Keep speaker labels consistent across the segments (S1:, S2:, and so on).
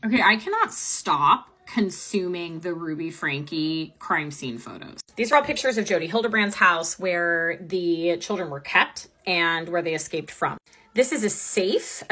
S1: Okay, I cannot stop consuming the Ruby Franke crime scene photos. These are all pictures of Jodi Hildebrand's house where the children were kept and where they escaped from. This is a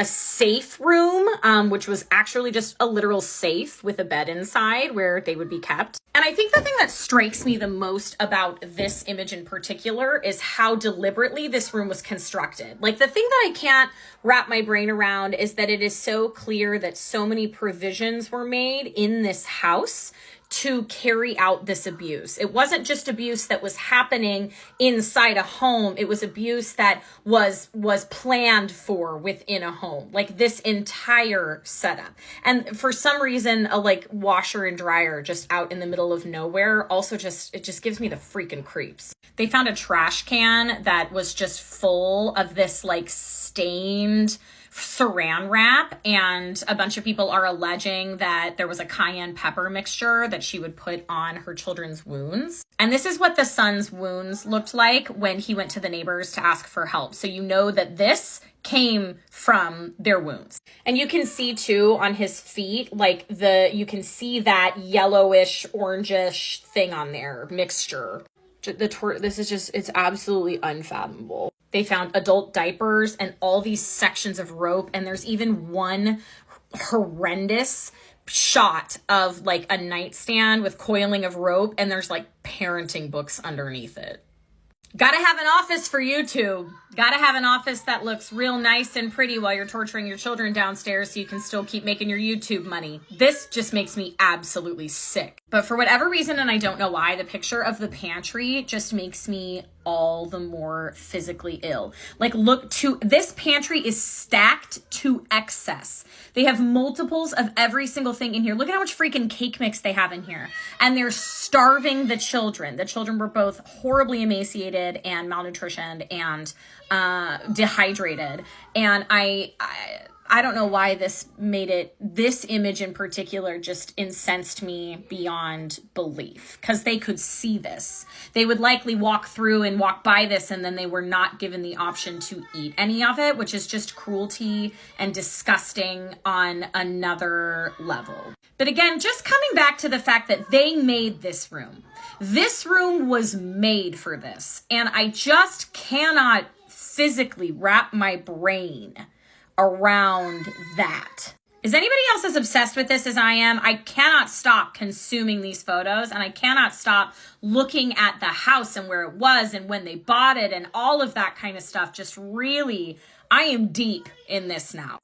S1: safe room, which was actually just a literal safe with a bed inside where they would be kept. And I think the thing that strikes me the most about this image in particular is how deliberately this room was constructed. Like, the thing that I can't wrap my brain around is that it is so clear that so many provisions were made in this house to carry out this abuse. It wasn't just abuse that was happening inside a home. It was abuse that was planned for within a home, like this entire setup. And for some reason, a like washer and dryer just out in the middle of nowhere also it just gives me the freaking creeps. They found a trash can that was just full of this like stained saran wrap, and a bunch of people are alleging that there was a cayenne pepper mixture that she would put on her children's wounds. And this is what the son's wounds looked like when he went to the neighbors to ask for help. So you know that this came from their wounds. And you can see too on his feet, like you can see that yellowish, orangish thing on there, mixture. This is just, it's absolutely unfathomable. They found adult diapers and all these sections of rope. And there's even one horrendous shot of like a nightstand with coiling of rope. And there's like parenting books underneath it. Gotta have an office for YouTube. Gotta have an office that looks real nice and pretty while you're torturing your children downstairs so you can still keep making your YouTube money. This just makes me absolutely sick. But for whatever reason, and I don't know why, the picture of the pantry just makes me all the more physically ill. Like, this pantry is stacked to excess. They have multiples of every single thing in here. Look at how much freaking cake mix they have in here. And they're starving the children. The children were both horribly emaciated and malnutritioned and dehydrated. And I don't know why this image in particular just incensed me beyond belief, because they could see this. They would likely walk through and walk by this, and then they were not given the option to eat any of it, which is just cruelty and disgusting on another level. But again, just coming back to the fact that they made this room. This room was made for this, and I just cannot physically wrap my brain around that. Is anybody else as obsessed with this as I am? I cannot stop consuming these photos, and I cannot stop looking at the house and where it was and when they bought it and all of that kind of stuff. Just really, I am deep in this now.